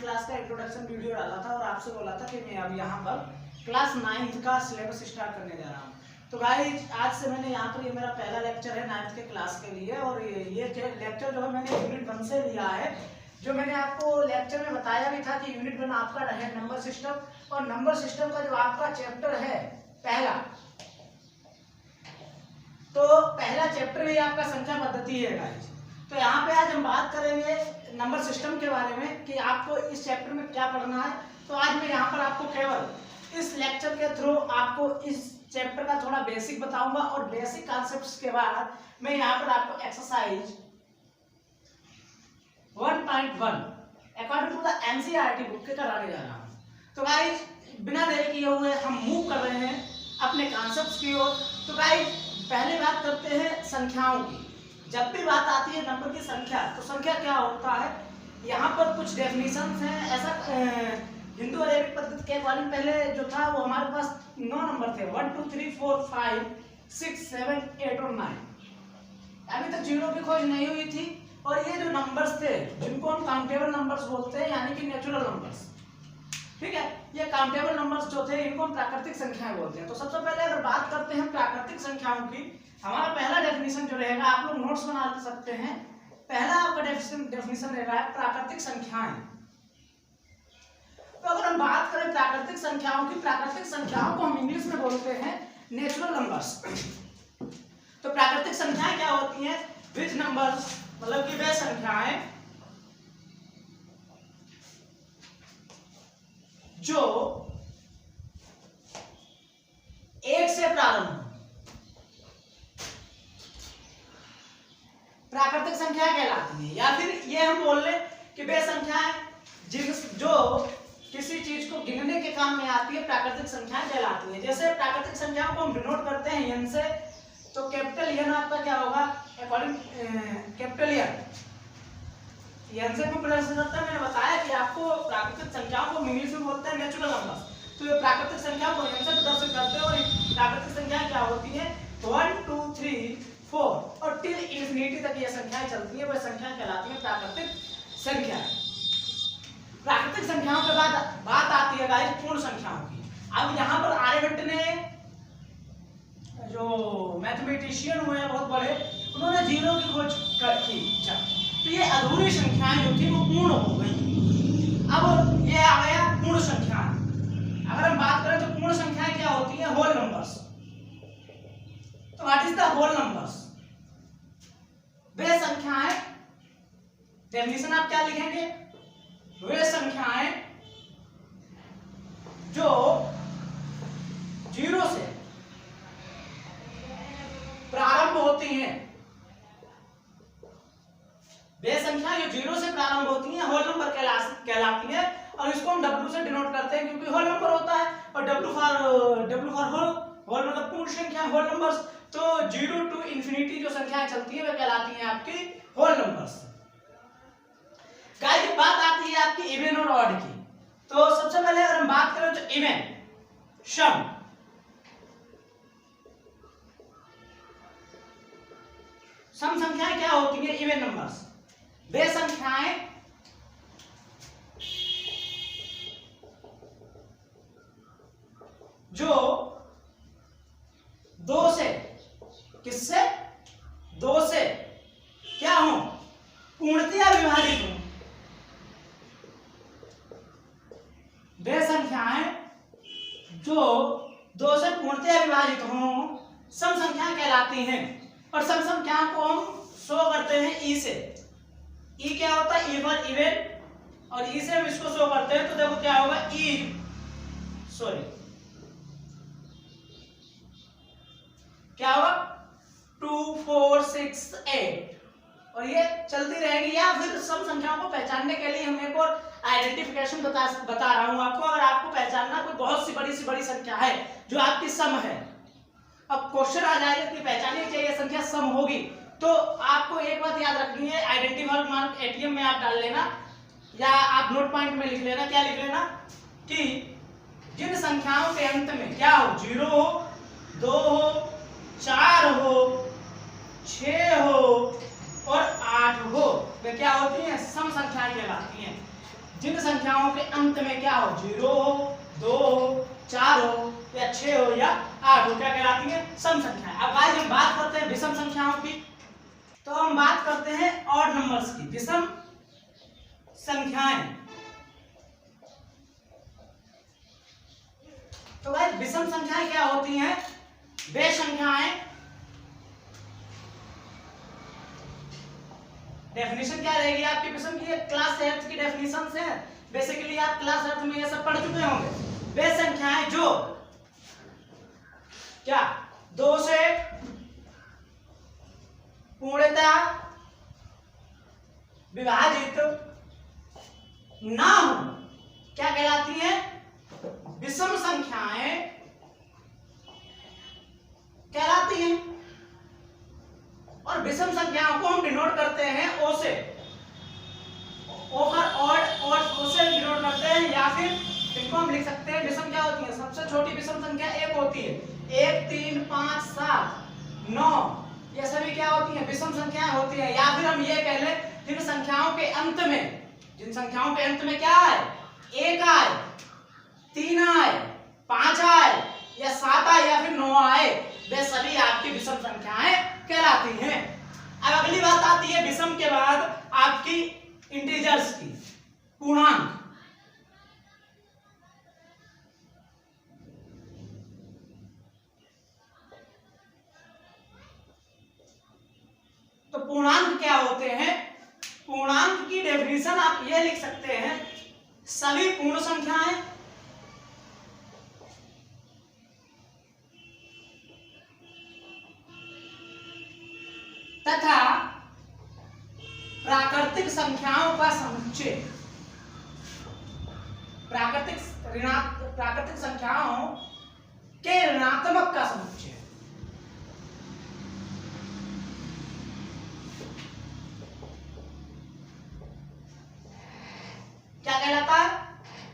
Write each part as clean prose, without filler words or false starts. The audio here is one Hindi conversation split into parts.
क्लास का इंट्रोडक्शन वीडियो डाला था और आपसे बोला था कि मैं अब यहाँ पर क्लास 9th का सिलेबस स्टार्ट करने जा रहा हूँ। तो गाइस आज से मैंने यहाँ पर ये मेरा पहला लेक्चर है 9th के क्लास के लिए, और ये लेक्चर जो है मैंने यूनिट 1 से लिया है। जो मैंने आपको लेक्चर में बताया भी था कि यूनिट 1 आपका है नंबर सिस्टम, और नंबर सिस्टम का जो आपका चैप्टर है पहला, तो पहला चैप्टर भी आपका संख्या पद्धति है गाइस। तो यहाँ पे आज हम बात करेंगे नंबर सिस्टम के बारे में कि आपको इस चैप्टर में क्या पढ़ना है। तो आज मैं यहाँ पर आपको केवल इस लेक्चर के थ्रू आपको इस चैप्टर का थोड़ा बेसिक बताऊंगा, और बेसिक कॉन्सेप्ट्स के बाद मैं यहाँ पर आपको exercise 1.1 according to the NCERT book के कराने जा रहा हूँ। तो गाइस बिना देरी किए हुए हम मूव कर रहे हैं अपने कॉन्सेप्ट्स की ओर। तो गाइस पहले बात करते हैं संख्याओं की। जब भी बात आती है नंबर की संख्या, तो संख्या क्या होता है, यहाँ पर कुछ डेफिनेशंस हैं। ऐसा हिंदू और अरेबिक पद्धति के अकॉर्डिंग पहले जो था वो हमारे पास 9 नंबर थे, 1 2 3 4 5 6 7 8 और 9। अभी तक जीरो की खोज नहीं हुई थी, और ये जो नंबर्स थे जिनको हम काउंटेबल नंबर्स बोलते हैं, यानी कि नेचुरल नंबर्स, ठीक है, ये काउंटेबल नंबर्स जो थे इनको हम प्राकृतिक संख्याएं बोलते हैं। तो सबसे पहले अगर बात करते हैं प्राकृतिक संख्याओं की, हमारा पहला डेफिनेशन जो रहेगा, आप लोग नोट्स बना सकते हैं। पहला आपका डेफिनेशन रहेगा प्राकृतिक संख्याएं। तो अगर हम बात करें प्राकृतिक संख्याओं की, प्राकृतिक संख्याओं को हम इंग्लिश में बोलते हैं नेचुरल नंबर्स। तो प्राकृतिक संख्याएं क्या होती हैं, विच नंबर्स, मतलब कि वे संख्याएं जो एक से प्रारंभ हो, प्राकृतिक संख्याएं कहलाती हैं। या फिर ये हम बोल लें कि वे संख्याएं जो किसी चीज को गिनने के काम में आती है, प्राकृतिक संख्याएं कहलाती हैं। जैसे प्राकृतिक संख्याओं को हम डिनोट करते हैं एन से, तो कैपिटल एन आपका क्या होगा, अकॉर्डिंग कैपिटल एन से क्यों प्रेजेंट करता है, मैंने बताया कि आपको प्राकृतिक संख्याओं को इंग्लिश में बोलते हैं नेचुरल नंबर्स। तो ये प्राकृतिक संख्याओं को एन से प्रदर्शित करते हैं, और प्राकृतिक संख्याएं क्या होती हैं, 1 2 3 4 और टिल इंफिनिटी तक ये संख्याएं चलती हैं, वह संख्याएं कहलाती हैं प्राकृतिक संख्याएं। प्राकृतिक संख्याओं के बाद बात आती है गाइस पूर्ण संख्याओं की। अब यहाँ पर आर्यभट्ट ने, जो मैथमेटिशियन हुए हैं बहुत बड़े, उन्होंने जीरो की खोज की। तो ये अधूरी संख्याएं जो थी वो पूर्ण हो गई। अब ये आ गया पूर्ण संख्याएं। अगर हम बात करें तो पूर्ण संख्याएं क्या होती हैं, होल नंबर्स। तो what is the whole numbers, वे संख्याएं, डेफिनेशन आप क्या लिखेंगे, वे संख्याएं जो जीरो से प्रारंभ होती हैं, वे संख्याएं जो जीरो से प्रारंभ होती हैं होल नंबर कहलाती हैं। और इसको हम W से डिनोट करते हैं, क्योंकि होल नंबर होता है, और W फॉर होल मतलब पूर्ण संख्या, होल नंबर्स। तो 0 to इंफिनिटी जो संख्याएं चलती हैं वे कहलाती हैं आपकी होल नंबर्स। गाइस बात आती है आपकी इवन और ऑड की। तो सबसे पहले अगर हम बात करें तो इवन सम, सम संख्याएं क्या होती हैं, इवन नंबर्स, वे संख्याएं जो 2 से, किससे, 2 से क्या हो, पूर्णतया विभाजित हो। वे संख्याएं जो 2 से पूर्णतया विभाजित हो सम संख्याएं कहलाती हैं। और सम संख्याओं को हम शो करते हैं ई से। ई क्या होता है, ई फॉर इवन, और ई से हम इसको शो करते हैं। तो देखो क्या होगा, क्या होगा 2 4 6 8, और ये चलती रहेगी। या फिर सम संख्याओं को पहचानने के लिए हम एक और आइडेंटिफिकेशन बता रहा हूं आपको। अगर आपको पहचानना कोई बहुत सी बड़ी संख्या है जो आपकी सम है, अब क्वेश्चन आ जाएगा कि पहचाननी चाहिए संख्या सम होगी, तो आपको एक बात याद रखनी है, आइडेंटिफायर मार्क एटीएम में आप डाल लेना, या आप नोट पॉइंट में लिख लेना। क्या लिख लेना कि जिन संख्याओं के अंत में क्या हो, 0 हो, 2 हो, 4 हो, 6 हो और 8 हो, वे क्या होती हैं, सम संख्याएं कहलाती हैं। जिन संख्या संख्याओं के अंत में क्या हो, 0 हो, 2 हो, 4 हो या 6 हो या 8 हो, क्या कहलाती है, सम संख्याएं। अब आज हम बात करते हैं विषम संख्याओं की। तो हम बात करते हैं ऑड नंबर्स की, विषम संख्याएं। तो भाई विषम संख्याएं क्या होती हैं, वे संख्याएं, डेफिनेशन क्या रहेगी आपकी विषम की, क्लास एट्थ की डेफिनेशन से बेसिकली आप क्लास एट्थ में ये सब पढ़ चुके होंगे। वे संख्याएं जो क्या 2 से पूर्णतः विभाजित ना हो, क्या कहलाती है, विषम संख्याएं कहलाती हैं। और विषम संख्याओं को हम डिनोट करते हैं ओ से, ओवर और ओ से डिनोट करते हैं, या फिर इनको हम लिख सकते हैं, विषम क्या होती है, सबसे छोटी विषम संख्या 1 होती है, 1 3 5 7 9, ये सभी क्या होती हैं, विषम संख्याएं होती हैं। या फिर हम ये कह लें, जिन संख्याओं के अंत में क्या आए, 1 आए, 3 आए, 5 आए या 7 आए या फिर 9 आए, वे सभी आपकी विषम संख्याएं कहलाती हैं। अब अगली बात आती है विषम के बाद आपकी इंटीजर्स की, पूर्णांक। तो पूर्णांक क्या होते हैं, पूर्णांक की डेफिनेशन आप ये लिख सकते हैं, सभी पूर्ण संख्याएं तथा प्राकृतिक संख्याओं का समुच्चय, प्राकृतिक संख्याओं के ऋणात्मक का समुच्चय। क्या कहलाता है,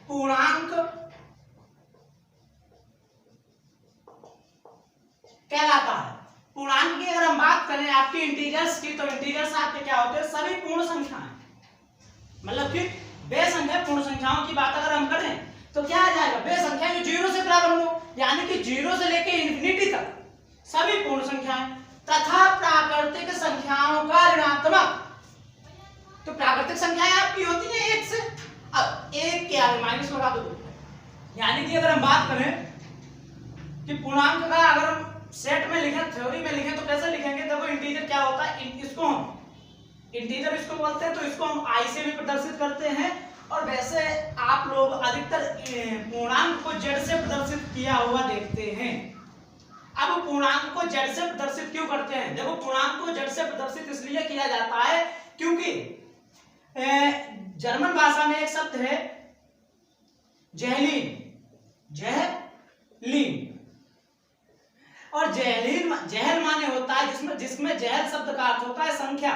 पूर्णांक कहलाता है। पूर्णांक की अगर हम बात करें आपकी इंटीजर्स की, तो इंटीजर्स आपके क्या होते हैं, सभी पूर्ण संख्याएं, मतलब कि वे संख्या, पूर्ण संख्याओं की बात अगर हम करें तो क्या आ जाएगा, वे संख्या जो 0 से प्रारंभ हो, यानी कि 0 से लेके इंफिनिटी तक सभी पूर्ण संख्याएं, तथा प्राकृतिक संख्याओं का ऋणात्मक। तो प्राकृतिक संख्याएं आपकी होती है 1 से, अब 1 के आगे माइनस लगा दो, यानी कि अगर हम बात करें कि पूर्णांक का अगर हम सेट में लिखें, थ्योरी में लिखें, तो कैसे लिखेंगे, देखो इंटीजर क्या होता है, इसको हम इंटीजर इसको बोलते हैं, तो इसको हम आई से भी प्रदर्शित करते हैं। और वैसे आप लोग अधिकतर पूर्णांक को जेड से प्रदर्शित किया हुआ देखते हैं। अब पूर्णांक को जेड से प्रदर्शित क्यों करते हैं, देखो पूर्णांक को जेड से प्रदर्शित इसलिए किया जाता है क्योंकि जर्मन भाषा में एक शब्द है जेहलीन, और जहल माने होता है जिसमें जहल शब्द का अर्थ होता है संख्या।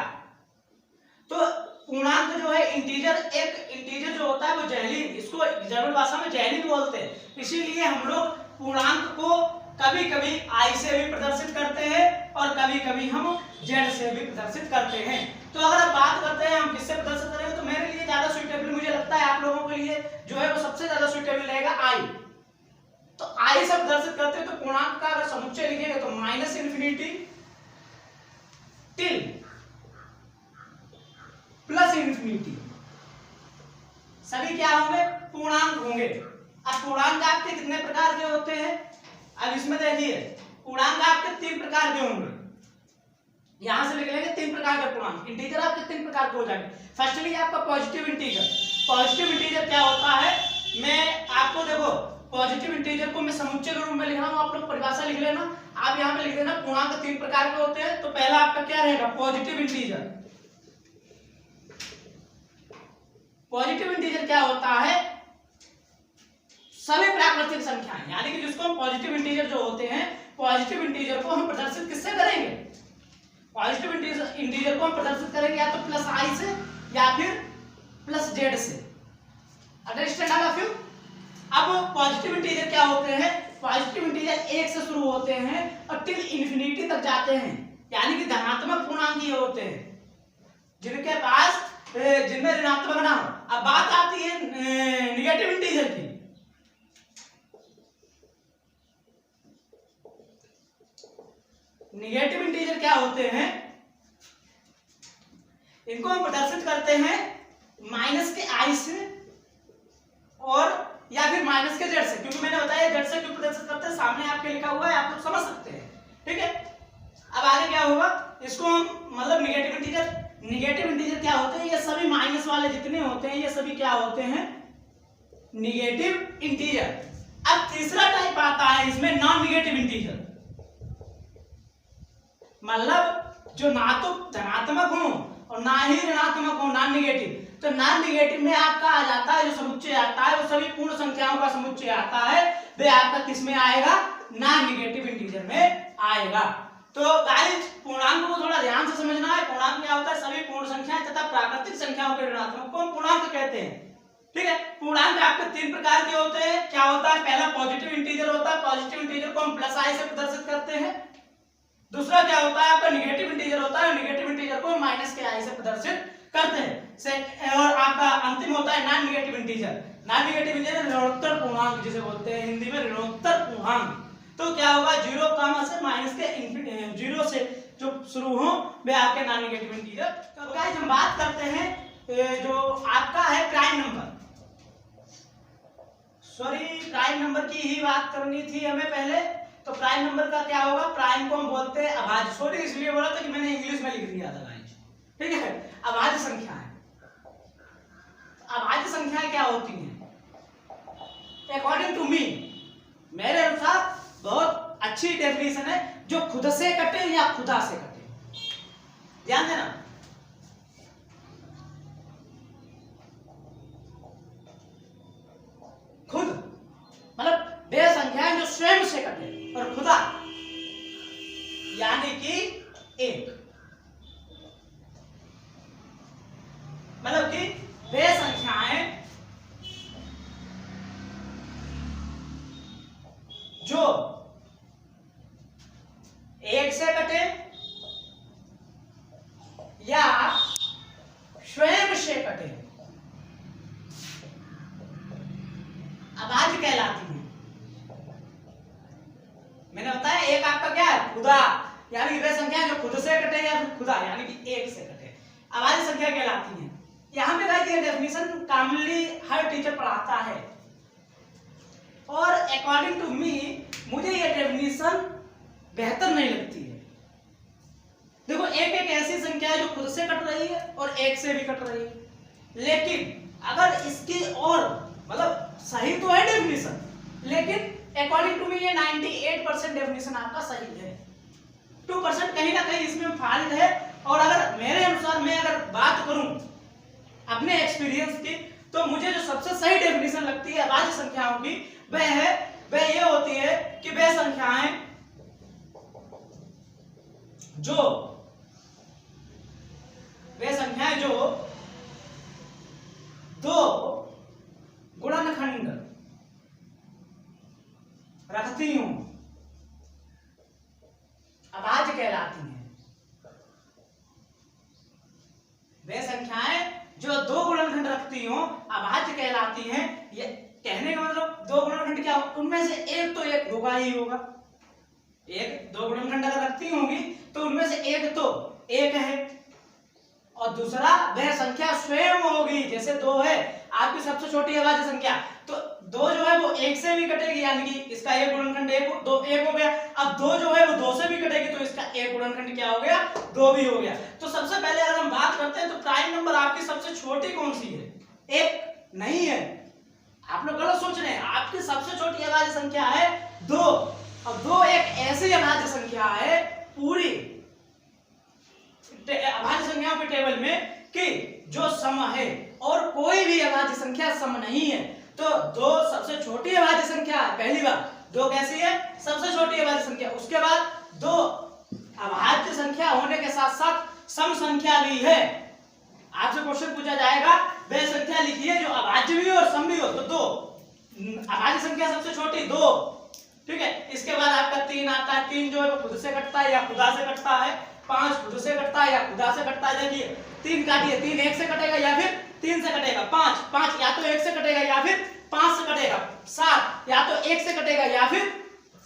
तो पूर्णांक जो है इंटीजर जो होता है वो जहलीन, इसको जर्मन भाषा में जहलीन बोलते हैं। इसीलिए हम लोग पूर्णांक को कभी कभी आई से भी प्रदर्शित करते हैं और कभी कभी हम जेड से भी प्रदर्शित करते हैं। तो अगर आप बात करते हैं हम किससे प्रदर्शित करेंगे, तो मेरे लिए ज्यादा सुइटेबल मुझे लगता है, आप लोगों के लिए जो है वो सबसे ज्यादा सुइटेबल रहेगा आई। तो आई से प्रदर्शित करते हैं, तो पूर्णांक का अगर समुच्चय लिखेंगे तो minus infinity till plus infinity, सभी क्या होंगे, पूर्णांक होंगे। अब पूर्णांक आपके कितने प्रकार के होते हैं, अब इसमें देखिए पूर्णांक आपके 3 प्रकार के होंगे, यहां से लिख लेंगे 3 प्रकार के पूर्णांक। इंटीजर आपके 3 प्रकार के हो जाएंगे। फर्स्टली आपका पॉजिटिव इंटीजर। पॉजिटिव इंटीजर क्या होता है, मैं आपको देखो पॉजिटिव इंटीजर को मैं समुच्चय के रूप में लिख रहा हूं, आप लोग परिभाषा लिख लेना। आप यहां पे लिख देना पूर्णांक 3 प्रकार के होते हैं। तो पहला आपका क्या रहेगा, पॉजिटिव इंटीजर। पॉजिटिव इंटीजर क्या होता है, सभी प्राकृतिक संख्याएं, यानी कि जिसको हम पॉजिटिव इंटीजर जो होते हैं, पॉजिटिव इंटीजर को हम प्रदर्शित किससे करेंगे, पॉजिटिव इंटीजर को हम प्रदर्शित करेंगे या तो प्लस आई से या फिर प्लस जेड से। Understand all of you. अब पॉजिटिव इंटीजर क्या होते हैं, पॉजिटिव इंटीजर 1 से शुरू होते हैं और टिल इंफिनिटी तक जाते हैं, यानी कि धनात्मक पूर्णांक ये होते हैं जिनके पास जिनमें ऋणात्मक ना हो। अब बात आती है निगेटिव इंटीजर की। निगेटिव इंटीजर क्या होते हैं? इनको हम प्रदर्शित करते हैं माइनस के आई से और या फिर माइनस के जेड से, क्योंकि मैंने बताया जेड से क्यों प्रदर्शित करते हैं, सामने आपके लिखा हुआ है, आप लोग समझ सकते हैं। ठीक है, अब आगे क्या होगा, इसको हम मतलब निगेटिव इंटीजर क्या होते हैं? ये सभी माइनस वाले जितने होते हैं ये सभी क्या होते हैं? Negative integer. अब तीसरा टाइप आता है इसमें नॉन निगेटिव इंटीजर, मतलब जो ना तो धनात्मक हो और ना ही ऋणात्मक हो, नॉन निगेटिव। तो नॉन निगेटिव में आपका आ जाता है, जो समुच्चय आता है वो सभी पूर्ण संख्याओं का समुच्चय आता है, वे आपका किस में आएगा? नॉन निगेटिव इंटीजर में आएगा। तो गाइस पूर्णांक को थोड़ा ध्यान से समझना है। पूर्णांक क्या होता है? सभी पूर्ण संख्याएं तथा प्राकृतिक संख्याओं के ऋणात्मक को हम पूर्णांक कहते हैं। ठीक है, पूर्णांक आपके तीन प्रकार के होते हैं। क्या होता है? पहला पॉजिटिव इंटीजर होता है, पॉजिटिव इंटीजर को हम प्लस आई से प्रदर्शित करते हैं। दूसरा क्या होता है? आपका निगेटिव इंटीजर होता है, निगेटिव इंटीजर को माइनस के आई से प्रदर्शित करते हैं। और आपका अंतिम होता है non negative integer. Non negative integer ऋणोत्तर पूर्णांक जिसे बोलते हैं हिंदी में, ऋणोत्तर पूर्णांक। तो क्या होगा? 0 कामा से माइनस के 0 से जो शुरू हो वे आपके नॉन निगेटिव इंटीजर। तो गाइस हम बात करते हैं जो आपका है प्राइम नंबर। प्राइम नंबर की ही बात करनी थी हमें पहले। तो प्राइम नंबर का क्या होगा? प्राइम को हम बोलते हैं अभाज्य। इसलिए बोला था कि मैंने इंग्लिश में लिख दिया था गाइस। ठीक है, अभाज्य संख्या है। अभाज्य संख्याएं क्या होती हैं? अकॉर्डिंग टू मी, मेरे अनुसार बहुत अच्छी डेफिनेशन है, जो खुद से कटे या खुदा से कटे। ध्यान देना, खुद मतलब वे संख्याएं जो स्वयं से कटे, और खुदा यानी कि एक, मतलब कि वे संख्याएं जो एक से कटे या स्वयं से कटे अभाज्य कहलाती है। मैंने बताया एक आपका क्या है? खुदा, यानी कि वे संख्या जो खुद से कटे या फिर खुदा यानी कि एक से कटे अभाज्य संख्या कहलाती है। यहां पे गाइस ये डेफिनेशन कॉमनली हर टीचर पढ़ाता है, और अकॉर्डिंग टू मी मुझे ये डेफिनेशन बेहतर नहीं लगती है। देखो, एक एक ऐसी संख्या है जो खुद से कट रही है और एक से भी कट रही है, लेकिन अगर इसकी और मतलब सही तो है डेफिनेशन, लेकिन अकॉर्डिंग टू मी ये 98% डेफिनेशन आपका सही है। 2% कहीं ना कहीं इसमें फॉल्ट है। और अगर मेरे अनुसार मैं अगर बात करूं अपने एक्सपीरियंस की, तो मुझे जो सबसे सही डेफिनेशन लगती है अभाज्य संख्याओं की वह ये होती है कि वे संख्याएं जो दो गुणनखंड रखती हूं अभाज्य कहलाती हैं। वे संख्याएं जो दो गुणनखंड रखती हो अभाज्य कहलाती हैं। ये कहने का मतलब दो गुणनखंड क्या, उनमें से एक तो एक होगा ही होगा। एक दो गुणनखंड अगर रखती होंगी तो उनमें से एक तो एक है, और दूसरा वह संख्या स्वयं होगी। जैसे 2 है आपकी सबसे छोटी अभाज्य संख्या, तो 2 जो है वो 1 से भी कटेगी, यानी कि इसका एक गुणनखंड 1 हो गया। अब 2 जो है वो 2 से भी कटेगी, तो इसका एक गुणनखंड क्या हो गया? 2 भी हो गया। तो सबसे पहले अगर हम बात करते हैं तो प्राइम नंबर आपकी सबसे छोटी कौन सी है? 1 नहीं है, आप लोग गलत सोच रहे हैं। आपकी सबसे छोटी अभाज्य संख्या है 2, और 2 एक ऐसी अभाज्य संख्या है पूरी अभाज्य संख्याओं के टेबल में कि जो सम है, और कोई भी अभाज्य संख्या सम नहीं है। तो 2 सबसे छोटी अभाज्य संख्या है। पहली बात 2 कैसी है? सबसे छोटी अभाज्य संख्या। उसके बाद 2 अभाज्य संख्या होने के साथ साथ सम संख्या भी है। आपसे क्वेश्चन पूछा जाएगा वह संख्या लिखिए जो अभाज्य भी हो और सम भी हो, तो 2 अभाज्य संख्या सबसे छोटी 2। ठीक है, इसके बाद आपका 3 आता है। 3 जो है वो खुद से कटता है या खुदा से कटता है। 5 खुद से कटता है या खुदा से कटता है। देखिए 3 काटिए, 3 1 से कटेगा या फिर 3 से कटेगा। 5 या तो 1 से कटेगा या फिर 5 से कटेगा। 7 या तो 1 से कटेगा या फिर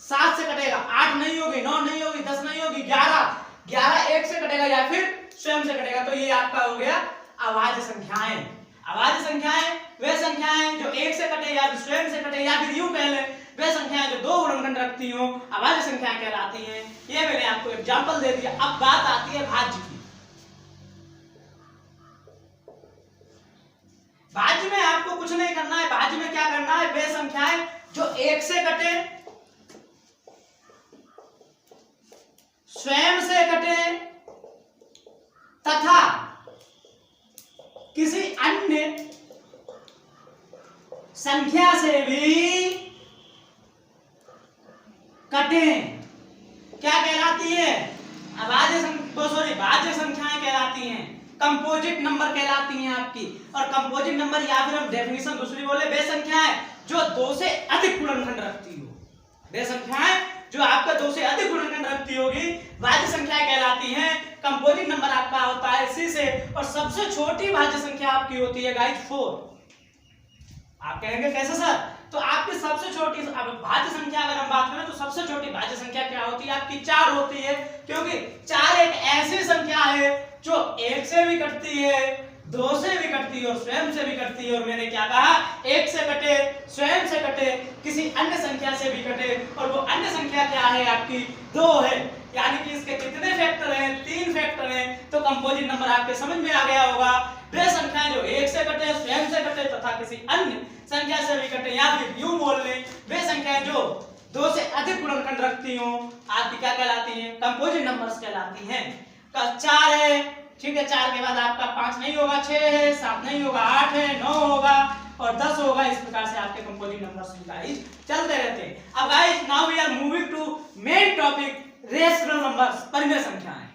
7 से कटेगा। 8 नहीं होगी, 9 नहीं होगी, 10 नहीं होगी। 11 1 से कटेगा या फिर स्वयं से कटेगा। तो ये आपका हो गया अभाज्य संख्याएं। अभाज्य संख्याएं वे संख्याएं जो 1 से कटे या फिर स्वयं से कटे, या फिर यूं कह लें वे संख्याएं जो 2 गुणनखंड रखती हो अभाज्य संख्याएं कहलाती हैं। ये मैंने आपको एग्जांपल दे दिया। अब बात आती है भाज्य की। भाज्य में आपको कुछ नहीं करना है। भाज्य में क्या करना है, वे संख्याएं जो 1 से कटे, स्वयं से कटे तथा किसी अन्य संख्या से भी कटे, क्या कहलाती है, भाज्य संख्याएं कहलाती हैं। कंपोजिट नंबर कहलाती हैं आपकी। और कंपोजिट नंबर या फिर हम डेफिनेशन दूसरी बोले, वे संख्याएं जो 2 से अधिक गुणनखंड रखती हो। वे संख्याएं जो आपका 2 से अधिक गुणनखंड रखती होगी भाज्य संख्याएं कहलाती हैं। कंपोजिट नंबर आपका होता है सी से, और सबसे छोटी भाज्य संख्या आपकी होती है गाइस 4। आप कहेंगे कैसे सर, तो आपकी सबसे छोटी भाज्य संख्या अगर हम बात करें तो सबसे छोटी भाज्य संख्या क्या होती है आपकी 4 होती है। क्योंकि 4 एक ऐसी संख्या है जो 1 से भी कटती है, 2 से भी कटती है और स्वयं से भी कटती है। और मैंने क्या कहा, 1 से कटे, स्वयं से कटे, किसी अन्य संख्या से भी कटे, और वो अन्य संख्या क्या है आपकी 2 है। यानी कि इसके कितने फैक्टर हैं, 3 फैक्टर हैं। तो कंपोजिट नंबर आपके समझ में आ गया होगा। वे संख्याएं जो 1 से कटे, स्वयं से कटे तथा किसी अन्य संख्या से भी कटे, या फिर यूं बोल लें वे संख्याएं जो 2 से अधिक गुणनखंड रखती हो आपकी क्या कहलाती हैं, कंपोजिट नंबर्स कहलाती हैं। 4 है, ठीक है, 4 के बाद आपका 5 नहीं होगा, 6 है, 7 नहीं होगा, 8 है, 9 होगा और 10 होगा। इस प्रकार से आपके कंपोजिट नंबर्स गाइस चलते रहते हैं। अब guys now we are moving to main topic, rational numbers, परिमेय संख्याएं।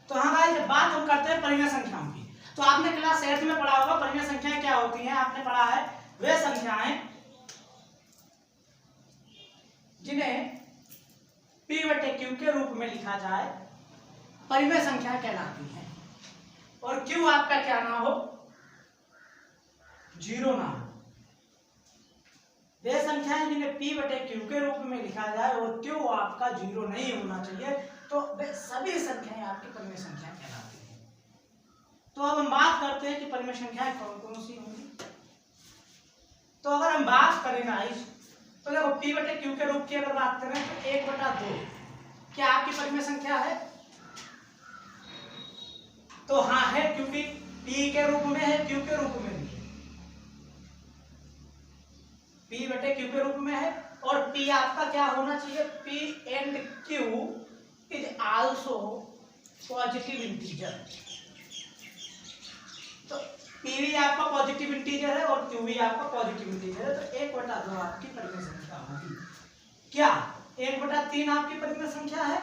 तो हाँ गाइस, बात हम करते हैं परिमेय संख्याओं की। तो आपने क्लास 8 में पढ़ा होगा परिमेय संख्याएं क्या होती हैं। आपने पढ़ा है वे संख्याएं जिन्हें P/Q के रूप में लिखा जाए परिमेय संख्या कहलाती है। और Q आपका क्या ना हो, 0 ना हो। वे संख्याएं जिन्हें P/Q के रूप में लिखा जाए और Q आपका 0 नहीं होना चाहिए, तो वे सभी संख्याएं आपकी परिमेय संख्या कहलाती हैं। तो अब हम बात करते हैं कि परिमेय संख्याएं कौन कौन सी होंगी। तो अगर हम बात करें गाइस, तो देखो P/Q के रूप की अगर बात करें तो 1/2 क्या आपकी परिमेय संख्या है। तो हाँ है, क्योंकि P के रूप में है, Q के रूप में भी है। P/Q के रूप में है और P आपका क्या होना चाहिए, P and Q is also positive integer. तो P भी आपका पॉजिटिव इंटीजर है और Q भी आपका पॉजिटिव इंटीजर है। तो 1/2 आपकी परिमेय संख्या होगी। क्या 1/3 आपकी परिमेय संख्या है?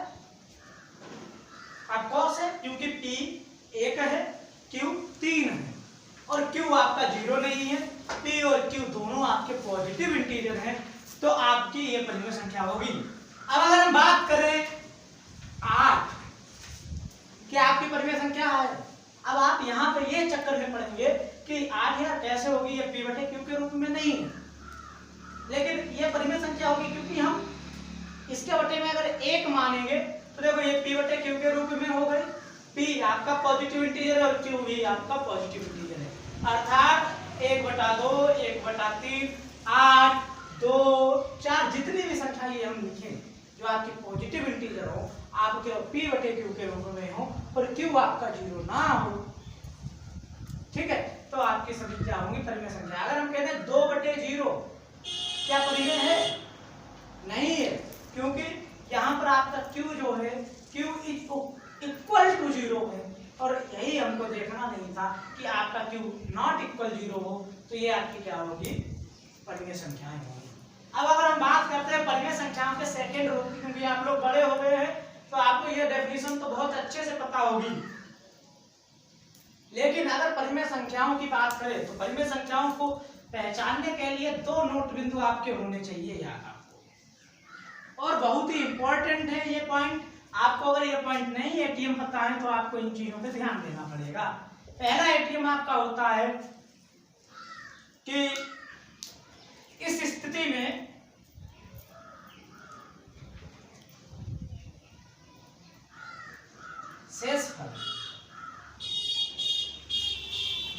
ऑफ कोर्स है, क्योंकि P 1 है, Q 3 है और Q आपका 0 नहीं है। P और Q दोनों आपके पॉजिटिव इंटीजर हैं, तो आपकी ये परिमेय संख्या होगी। अब अगर हम बात करें 8, क्या आपकी परिमेय संख्या है? अब आप यहाँ पे ये चक्कर में पड़ेंगे कि 8 यार कैसे होगी, ये P/Q के रूप में नहीं है, लेकिन ये परिमेय संख्या होगी क्योंकि हम इसके बटे में अगर 1 मानेंगे तो देखो ये P/Q के रूप में हो गई। P आपका पॉजिटिव इंटीजर है और Q भी आपका पॉजिटिव इंटीजर है, अर्थात 1/2, 1/3, 8, 2, 4 जितनी भी संख्या ये हम लिखें जो आपकी पॉजिटिव इंटीजर हो, आपके P/Q के रूप में हो और Q आपका 0 ना हो, ठीक है, तो आपकी सभी क्या होंगी, परिमेय संख्या। अगर हम कहते हैं 2/0 क्या परिमेय है? नहीं है, क्योंकि यहाँ पर आपका Q जो है Q इक्वल टू 0 है और यही हमको देखना नहीं था कि आपका Q नॉट इक्वल 0 हो, तो ये आपकी क्या होगी, परिमेय संख्याएं होंगी। अब अगर हम बात करते हैं परिमेय संख्याओं के सेकेंड रूप की, क्योंकि आप लोग बड़े हो गए हैं तो आपको ये डेफिनेशन तो बहुत अच्छे से पता होगी, लेकिन अगर परिमेय संख्याओं की बात करें तो परिमेय संख्याओं को पहचानने के लिए 2 नोट बिंदु आपके होने चाहिए याद आपको, और बहुत ही इंपॉर्टेंट है ये पॉइंट, आपको अगर ये पॉइंट नहीं एटीएम पता है तो आपको इन चीजों पे ध्यान देना पड़ेगा। पहला एटीएम आपका होता है कि इस स्थिति में शेषफल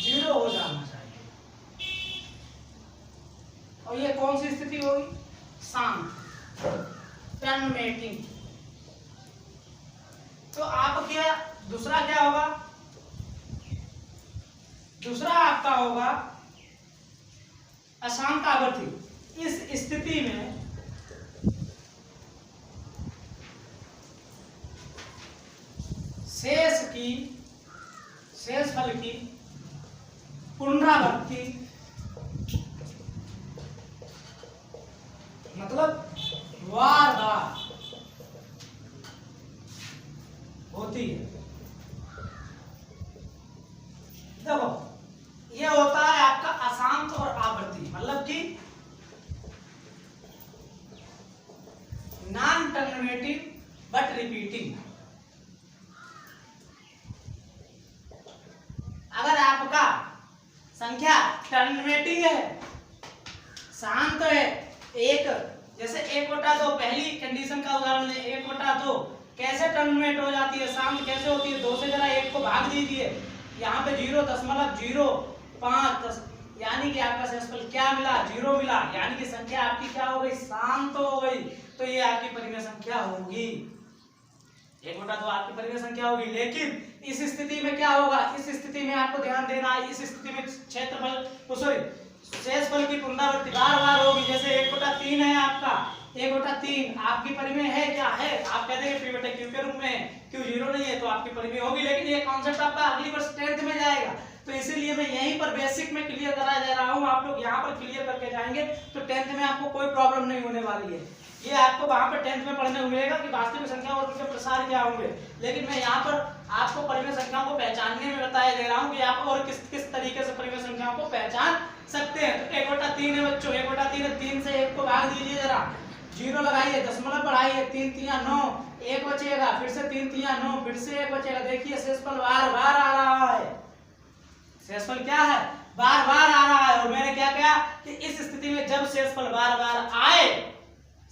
0 हो जाना चाहिए। और ये कौन सी स्थिति होगी? शांत, टर्मिनेटिंग। तो आप क्या दूसरा क्या होगा? दूसरा आपका होगा अशांत आवर्ती। इस स्थिति में शेषफल की पुनरावृत्ति मतलब बार बार होती है। देखो ये होता है आपका अशांत और आवर्ती, मतलब कि नॉन टर्मिनेटिंग बट रिपीटिंग। अगर आपका संख्या टर्मिनेटिंग है, शांत है, एक जैसे 1/2 पहली कंडीशन का उदाहरण है। 1/2 कैसे टर्मिनेट हो जाती है, शांत कैसे होती है? 2 से जरा 1 को भाग दीजिए, यहाँ पे 0.05 यानी कि आपका शेषफल क्या मिला? 0 मिला, यानी कि संख्या आपकी क्या हो गई? शांत हो गई। तो ये आपकी परिमेय संख्या होगी। 1/2 आपकी परिमेय संख्या होगी। लेकिन इस स्थिति में क्या होगा? इस स्थिति में आपको ध्यान देना है, इस स्थिति में शेषफल की पुनरावृत्ति बार बार होगी। जैसे 1/3 है आपका, 1/3 आपकी परिमेय है क्या है? आप कहते हैं p बटे q के रूप में, q 0 नहीं है तो आपकी परिमेय होगी। लेकिन ये कॉन्सेप्ट आपका अगली वर्ष 10th में जाएगा, तो इसीलिए मैं यहीं पर बेसिक में क्लियर करा दे रहा हूँ। आप लोग यहाँ पर क्लियर करके जाएंगे तो 10th में आपको कोई प्रॉब्लम नहीं होने वाली है। ये आपको वहां पर 10th में पढ़ने को मिलेगा कि वास्तविक संख्या और उनके प्रसार क्या होंगे। लेकिन मैं यहाँ पर आपको परिमेय संख्याओं को पहचानने में बताया दे रहा हूँ कि आप और किस तरीके से परिमेय संख्याओं को पहचान सकते हैं। तो 1/3 है बच्चों, 1/3 है, 3 से 1 को भाग दीजिए, जरा 0 लगाइए, दशमलव बढ़ाइए, 3 3 9, 1 बचेगा, फिर से 3 3 9, फिर से 1 बचेगा। देखिए शेषफल बार बार आ रहा है। शेषफल क्या है? बार बार आ रहा है। और मैंने क्या कहा कि इस स्थिति में जब शेषफल बार बार आए,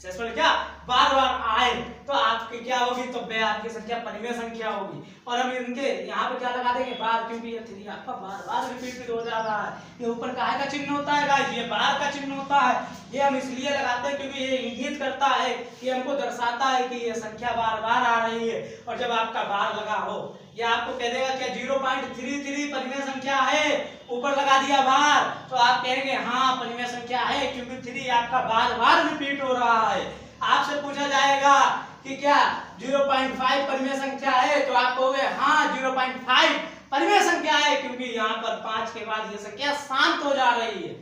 शेषफल क्या बार बार आए, तो आपकी क्या होगी? तो वह आपकी संख्या परिमेय संख्या होगी। और हम इनके यहाँ पे क्या लगा देंगे? बार, क्योंकि ये 3 आपका बार बार रिपीट हो जा रहा है। ये ऊपर काहे का चिन्ह होता है गाइस? ये बार का चिन्ह होता है। ये हम इसलिए लगाते हैं क्योंकि ये इंगित करता है, ये हमको दर्शाता है कि ये संख्या बार बार आ रही है। और जब आपका बार लगा हो, ये आपको कह देगा क्या 0.33 परिमेय संख्या है, ऊपर लगा दिया बार, तो आप कहेंगे हाँ परिमेय संख्या है, क्योंकि 3 आपका बार बार रिपीट हो रहा है। आपसे पूछा जाएगा कि क्या 0.5 परिमेय संख्या है, तो आप कहोगे हाँ 0.5 परिमेय संख्या है, क्योंकि यहाँ पर 5 के बाद ये संख्या शांत हो जा रही है।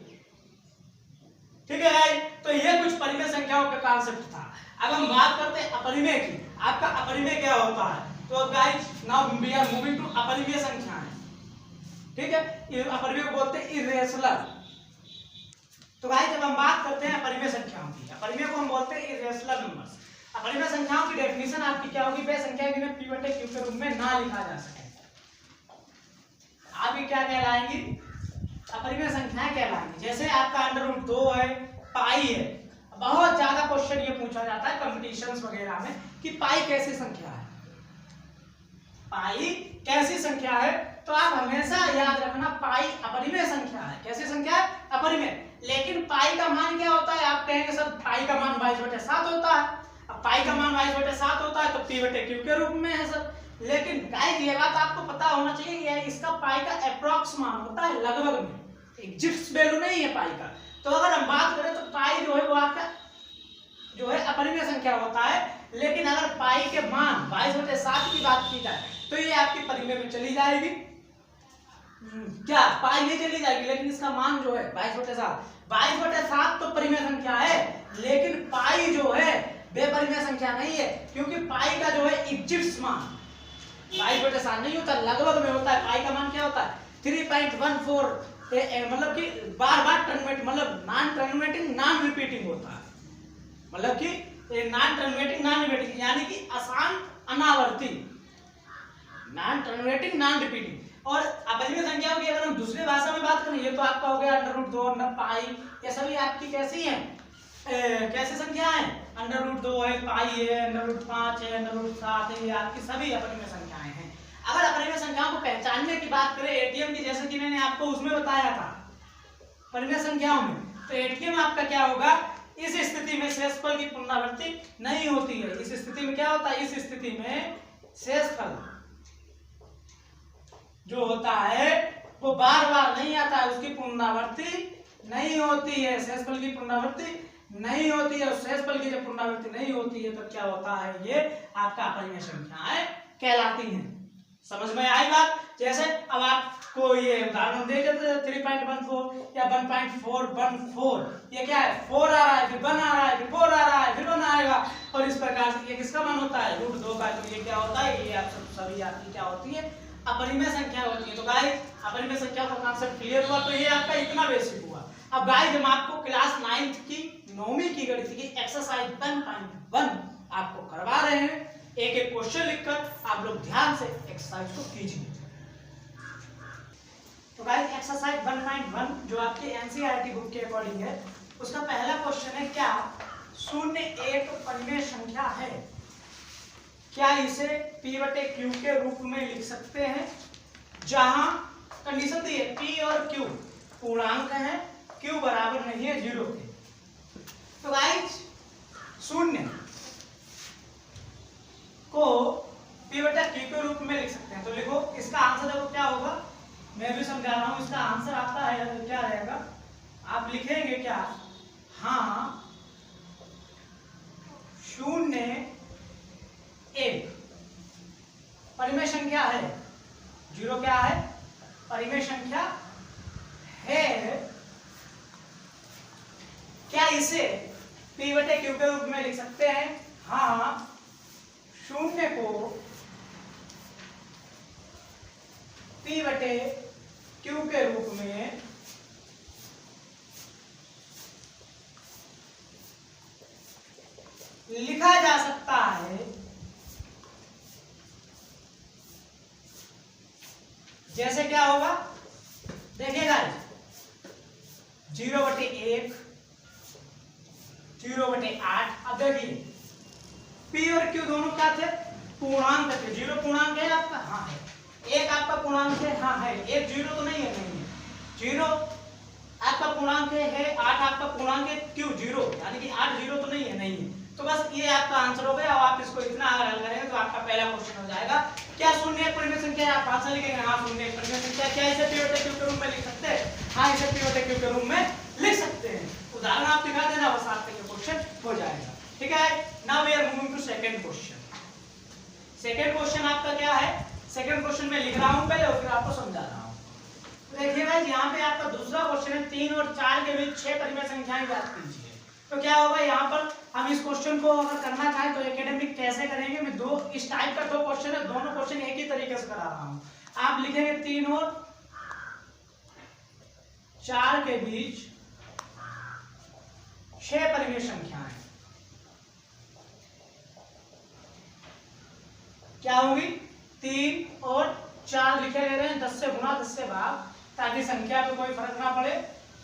ठीक है गाइस, तो ये कुछ परिमेय संख्याओं का कॉन्सेप्ट था। अब हम बात करते हैं अपरिमेय की। आपका अपरिमेय क्या होता है? तो guys now we are moving to अपरिमेय संख्याएं। ठीक है, ये अपरिमेय को बोलते हैं इरेशनल। तो गाइस जब हम बात करते हैं अपरिमेय संख्याओं की, अपरिमेय को हम बोलते हैं इरेशनल नंबर्स। अपरिमेय संख्याओं की डेफिनेशन आपकी क्या होगी? वे संख्या जिन्हें p बटे q के रूप में ना लिखा जा सके, आपकी क्या कहलाएंगी? अपरिमेय संख्याएं कहलाएंगी। जैसे आपका √2 है, पाई है। बहुत ज्यादा क्वेश्चन ये पूछा जाता है कॉम्पिटिशन्स वगैरह में कि पाई कैसी संख्या है, पाई कैसी संख्या है। तो आप हमेशा याद रखना पाई अपरिमेय संख्या है। कैसी संख्या है? अपरिमेय। लेकिन पाई का मान क्या होता है? आप कहेंगे सर पाई का मान 22/7 होता है। अब पाई का मान 22/7 होता है तो p बटे q के रूप में है सर। लेकिन गाइस ये बात आपको पता होना चाहिए कि इसका पाई का अप्रॉक्स मान होता है, लगभग में, एग्जैक्ट वैल्यू नहीं है पाई का। तो अगर हम बात करें तो पाई जो है वो आपका जो है अपरिमेय संख्या होता है। लेकिन अगर पाई के मान 22/7 की बात की जाए तो ये आपकी परिमेय में चली जाएगी। क्या पाई नहीं चली जाएगी, लेकिन इसका मान जो है 22/7 तो परिमेय संख्या है, लेकिन पाई जो है वे परिमेय संख्या नहीं है, क्योंकि पाई का जो है एग्जैक्ट मान 22/7 नहीं होता, लगभग में होता है। पाई का मान क्या होता है? 3.14, मतलब कि बार बार टर्मिनेट, मतलब नॉन टर्मिनेटिंग नॉन रिपीटिंग होता है। मतलब कि नॉन टर्मिनेटिंग नॉन रिपीटिंग, यानी कि अशांत अनावर्ती, नॉन टर्मिनेटिंग, नॉन रिपीटिंग। और अपरिमेय संख्याओं की अगर हम दूसरी भाषा में बात करें, ये तो आपका हो गया √2, अंडर पाई, ये सभी आपकी कैसी हैं, कैसे संख्या है, √2 है, पाई है, √5 है, √7 है, ये आपकी सभी अपरिमेय संख्याएं हैं। अगर अपरिमेय संख्याओं को पहचानने की बात करें एटीएम की, जैसे कि मैंने आपको उसमें बताया था परिमेय संख्याओं में, तो एटीएम आपका क्या होगा, इस स्थिति में शेषफल की पुनरावृत्ति नहीं होती है। इस स्थिति में क्या होता है, इस स्थिति में शेषफल जो होता है वो बार बार नहीं आता है, उसकी पुनरावृत्ति नहीं होती है, शेषफल की पुनरावृत्ति नहीं होती है। शेषफल की जब पुनरावृत्ति नहीं होती है तो क्या होता है, ये आपका अपरिमेय संख्याएं कहलाती हैं। समझ में आई बात। जैसे अब आपको ये उदाहरण दे देते 3.14 या 1.414, ये क्या है, 4 आ रहा है, फिर 1 आ रहा है, फिर 4 आ रहा है, फिर 1 आएगा, और इस प्रकार से ये किसका मान होता है, √2 का। तो ये क्या होता है, ये आप सभी आपकी क्या होती है, अपरिमेय संख्या होती है। तो गाइस अपरिमेय संख्या का कॉन्सेप्ट क्लियर हुआ। तो ये आपका इतना बेसिक हुआ। अब गाइस हम आपको क्लास 9th की 9वीं की गणित की एक्सरसाइज 10.1 आपको करवा रहे हैं। एक एक क्वेश्चन लिखकर आप लोग ध्यान से एक्सरसाइज को कीजिए। तो गाइस एक्सरसाइज 1.1 जो आपके एनसीईआरटी बुक के अकॉर्डिंग है, उसका पहला क्वेश्चन है, क्या 0 एक परिमेय संख्या है, क्या इसे p/q के रूप में लिख सकते हैं, जहां कंडीशन दी है p और q पूर्णांक है, q बराबर नहीं है 0 के। तो गाइस 0 को p/q के रूप में लिख सकते हैं। तो लिखो, इसका आंसर देखो क्या होगा, मैं भी समझा रहा हूं। इसका आंसर आपका है तो क्या रहेगा, आप लिखेंगे क्या, हाँ 0 एक परिमेय संख्या है, 0 क्या है, परिमेय संख्या है, क्या इसे p/q के रूप में लिख सकते हैं, हाँ 0 को p/q के रूप में लिखा जा सकता है। जैसे क्या होगा, देखिएगा 0/1, 0/8। अब देखिए p और q दोनों क्या थे, पूर्णांक थे। 0 पूर्णांक है आपका, हाँ है। 1 आपका पूर्णांक है, हाँ है। 1 0 तो नहीं है, नहीं है। 0 आपका पूर्णांक है, 8 आपका पूर्णांक है, q 0 यानी कि 8 0 तो नहीं है, नहीं है। तो बस ये आपका आंसर हो गया। अब आप इसको इतना अगर हल करेंगे तो आपका पहला क्वेश्चन हो जाएगा, क्या 0 एक परिमेय संख्या है, आप आंसर लिखेंगे, हाँ 0 एक परिमेय संख्या। क्या इसे p/q के रूप में लिख सकते हैं, हाँ इसे p/q के रूप में लिख सकते हैं। उदाहरण आप दिखा देना, बस आपका ये क्वेश्चन हो जाएगा। ठीक है, now we are moving to second question. Second question आपका क्या है, सेकंड क्वेश्चन में लिख रहा हूं पहले और फिर आपको समझा रहा हूं। देखिए गाइस, यहाँ पे आपका दूसरा क्वेश्चन है, 3 और 4 के बीच 6 परिमेय संख्याएं ज्ञात कीजिए। तो क्या होगा, यहाँ पर हम इस क्वेश्चन को अगर करना चाहें तो एकेडमिक कैसे करेंगे, मैं दो इस टाइप का 2 क्वेश्चन है, दोनों क्वेश्चन एक ही तरीके से करा रहा हूं। आप लिखेंगे 3 और 4 के बीच 6 परिमेय संख्याएं क्या होगी, 3 और 4 लिखे ले रहे हैं, 10 से गुणा 10 से भाग, ताकि संख्या पे कोई फर्क ना पड़े।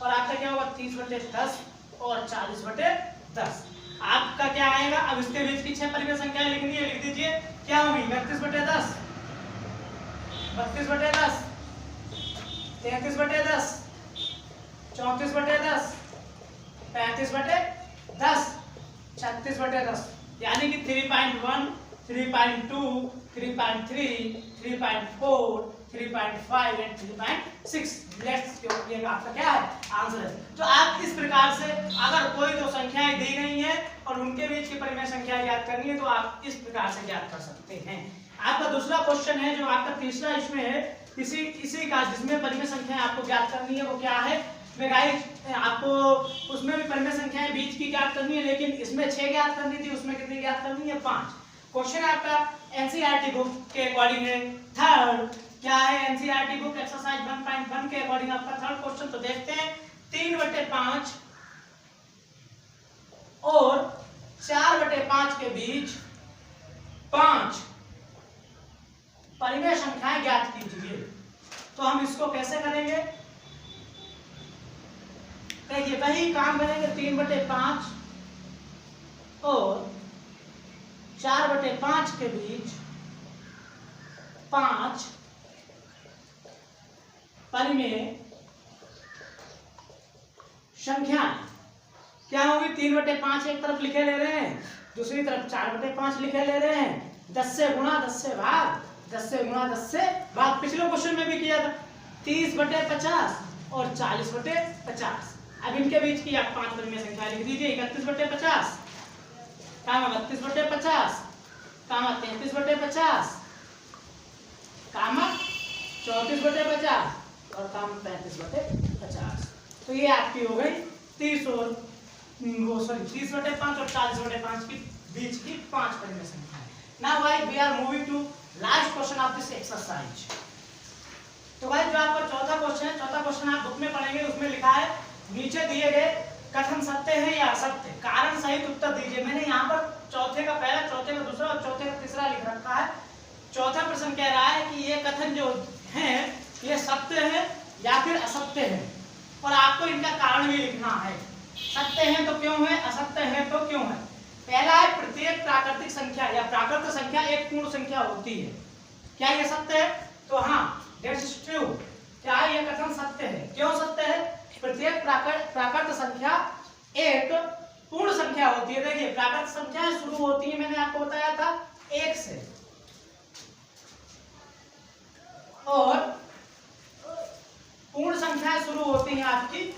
और आपका क्या होगा, 30/10 और 40/10। आपका क्या आएगा, अब इसके बीच की 6 परिमेय संख्याएं लिखनी है, लिख दीजिए। क्या होगी, 32/10, 32/10, 33/10, 34/10, 35/10, 36/10, यानी कि 3.1, 3.2, 3.3, 3.4, 3.5 एंड 3.6। लेट्स ये आपका क्या है, आंसर है। तो आप इस प्रकार से अगर कोई 2 संख्याएं दी गई हैं और उनके बीच की परिमेय संख्या ज्ञात करनी है तो आप इस प्रकार से ज्ञात कर सकते हैं। आपका दूसरा क्वेश्चन है जो आपका तीसरा इसमें है, इसी का जिसमें परिमेय संख्याएं आपको ज्ञात करनी है, वो क्या है, मैं गाइस आपको उसमें भी परिमेय संख्याएं बीच की ज्ञात करनी है, लेकिन इसमें 6 ज्ञात करनी थी, उसमें कितनी ज्ञात करनी है, 5। क्वेश्चन आपका एनसीईआरटी बुक के अकॉर्डिंग है थर्ड, क्या है एनसीईआरटी बुक एक्सरसाइज 1.1 के अकॉर्डिंग आपका थर्ड क्वेश्चन। तो देखते हैं, 3/5 और 4/5 के बीच 5 परिमेय संख्याएं ज्ञात कीजिए। तो हम इसको कैसे करेंगे? देखिए वही काम करेंगे, 3/5 और 4/5 के बीच 5 परिमेय संख्याएं क्या होगी? 3/5 एक तरफ लिखे ले रहे हैं, दूसरी तरफ 4/5 लिखे ले रहे हैं। 10 से गुणा 10 से भाग, 10 से गुणा 10 से भाग। पिछले क्वेश्चन में भी किया था 30/50 और 40/50। अब इनके बीच की आप 5 परिमेय संख्या लिख दीजिए। 31/50, 32/50, 33/50, 34/50 और 35/50। तो ये आपकी हो गई 30 और 30/5 और 40/5 के बीच की 5 परिमेय संख्याएं। Now guys we are moving to last question of this exercise. तो गाइस जो आपका चौथा क्वेश्चन है, चौथा क्वेश्चन आप बुक में पढ़ेंगे, उसमें लिखा है नीचे दिए गए कथन सत्य है या असत्य, कारण सहित उत्तर दीजिए। मैंने यहाँ पर चौथे का पहला, चौथे का दूसरा और चौथे का तीसरा लिख रखा है। चौथा प्रश्न कह रहा है कि ये कथन जो है ये सत्य है या फिर असत्य है, और आपको इनका कारण भी लिखना है। सत्य है तो क्यों है, असत्य है तो क्यों है। पहला है प्रत्येक प्राकृतिक संख्या या प्राकृत संख्या एक पूर्ण संख्या होती है। क्या ये सत्य है? तो हाँ, दैट्स ट्रू। क्या ये कथन सत्य है? क्यों सत्य है? प्रत्येक प्राकृत संख्या एक पूर्ण संख्या होती है। देखिए प्राकृत संख्याएं शुरू होती है, मैंने आपको बताया था 1 से, और पूर्ण संख्याएं शुरू होती हैं आपकी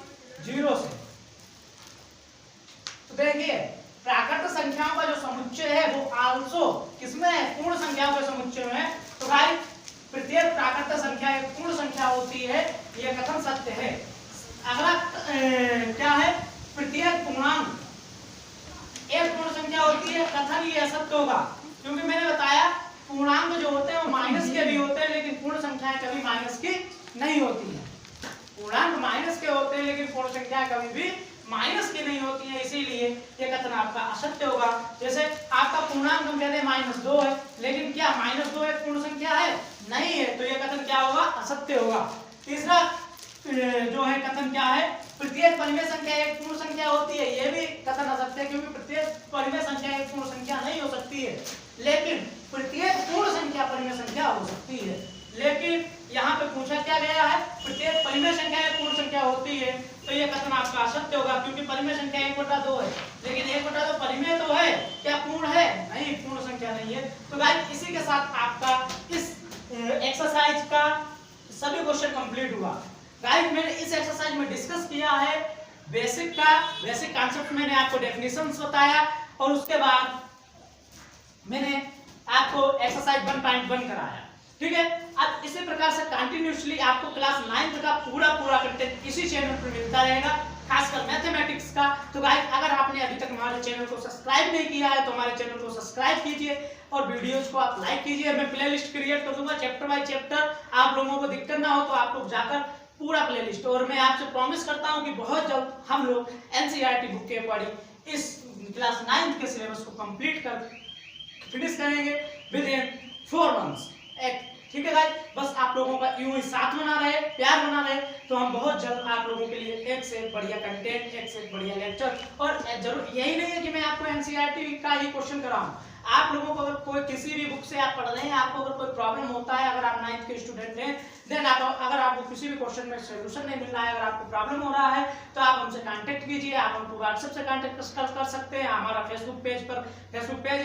0 से। तो देखिए प्राकृत संख्याओं का जो समुच्चय है वो आल्सो किसमें है? पूर्ण संख्याओं के समुच्चय में है। तो भाई प्रत्येक प्राकृत संख्या एक पूर्ण संख्या होती है, यह कथन सत्य है। अगला क्या है? प्रत्येक पूर्णांक एक पूर्ण संख्या होती है, कथन ये असत्य होगा, क्योंकि मैंने बताया पूर्णांक जो होते हैं वो माइनस के भी होते हैं, लेकिन पूर्ण संख्याएं कभी माइनस की नहीं होती है। पूर्णांक माइनस के होते हैं लेकिन पूर्ण संख्या कभी भी माइनस की नहीं होती है, इसीलिए ये कथन आपका असत्य होगा। जैसे आपका पूर्णांक हम कहते हैं -2 है, लेकिन क्या -2 एक पूर्ण संख्या है? नहीं है, तो ये कथन क्या होगा? असत्य होगा। तीसरा जो है कथन क्या है? प्रत्येक परिमेय संख्या एक पूर्ण संख्या होती है, ये भी कथन असत्य है, क्योंकि प्रत्येक परिमेय संख्या एक पूर्ण संख्या नहीं हो सकती है, लेकिन प्रत्येक पूर्ण संख्या परिमेय संख्या हो सकती है। लेकिन यहाँ पे पूछा क्या गया है? प्रत्येक परिमेय संख्या एक पूर्ण संख्या होती है, तो ये कथन आपका असत्य होगा, क्योंकि परिमेय संख्या 1/2 है, लेकिन 1/2 परिमेय तो है, क्या पूर्ण है? नहीं, पूर्ण संख्या नहीं है। तो गाइस इसी के साथ आपका इस एक्सरसाइज का सभी क्वेश्चन कंप्लीट हुआ। गाइस मैंने इस एक्सरसाइज में डिस्कस किया है बेसिक कॉन्सेप्ट, मैंने आपको डेफिनेशंस बताया, और उसके बाद मैंने आपको एक्सरसाइज 1.1 कराया। ठीक है, अब इसी प्रकार से कंटिन्यूअसली आपको क्लास 9 का पूरा कंटेंट इसी चैनल पर मिलता रहेगा, खासकर मैथमेटिक्स का। तो गाइस अगर आपने अभी तक हमारे चैनल को सब्सक्राइब नहीं किया है तो हमारे चैनल को सब्सक्राइब कीजिए और वीडियोस को आप लाइक कीजिए। मैं प्लेलिस्ट क्रिएट कर दूंगा चैप्टर बाय चैप्टर, आप लोगों को दिक्कत ना हो तो आप लोग जाकर पूरा प्लेलिस्ट, और मैं आपसे प्रॉमिस करता हूं कि बहुत जल्द हम लोग एनसीईआरटी बुक के अकॉर्डिंग इस क्लास 9 के सिलेबस को कंप्लीट कर फिनिश करेंगे विद इन 4 मंथ्स। ठीक है गाइस, बस आप लोगों का यूं ही साथ बना रहे, प्यार बना रहे, तो हम बहुत जल्द आप लोगों के लिए एक से एक बढ़िया कंटेंट, एक से एक बढ़िया लेक्चर, और जरूर यही नहीं है कि मैं आपको एनसीईआरटी का ही क्वेश्चन कराऊं। आप लोगों को अगर कोई किसी भी बुक से आप पढ़ रहे हैं, आपको अगर कोई प्रॉब्लम होता है, अगर आप 9th के स्टूडेंट हैं, देन अगर आपको किसी भी क्वेश्चन में सोल्यूशन नहीं मिल रहा है, अगर आपको प्रॉब्लम हो रहा है, तो आप हमसे कांटेक्ट कीजिए। आप हमको व्हाट्सएप से कांटेक्ट कर सकते हैं। हमारा फेसबुक पेज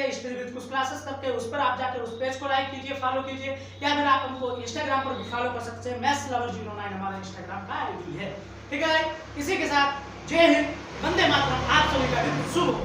है स्टडी विद कुछ क्लासेस करके, उस पर आप जाकर उस पेज को लाइक कीजिए, फॉलो कीजिए, या फिर आप हमको इंस्टाग्राम पर भी फॉलो कर सकते हैं। mathslover09 हमारा इंस्टाग्राम का आईडी है। ठीक है, इसी के साथ जय हिंद, वंदे मातरम। आप सभी का दिन शुभ हो।